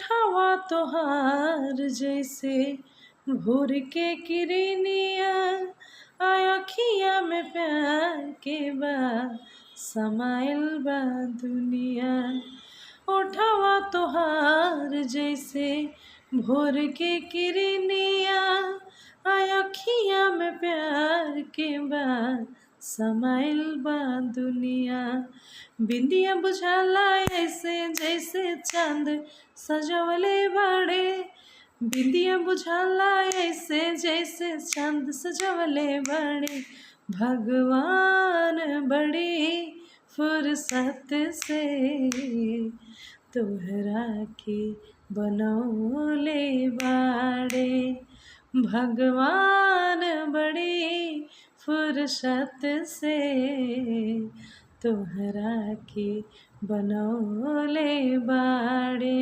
उठावा तोहार जैसे भोर के किरनिया, अखिया में प्यार के बा समाइल बा दुनिया। उठावा तोहार जैसे भोर के किरनिया, अखिया में प्यार के बा समाइल बा दुनिया। बिंदिया बुझाला ऐसे जैसे चांद सजवले बाड़े, बिंदिया बुझाला ऐसे जैसे चांद सजवले बाड़े। भगवान बड़ी फुर्सत से तोहरा के बनौले बाड़े। भगवान बड़ी फुर्सत से तोहरा के बनौले बाड़े।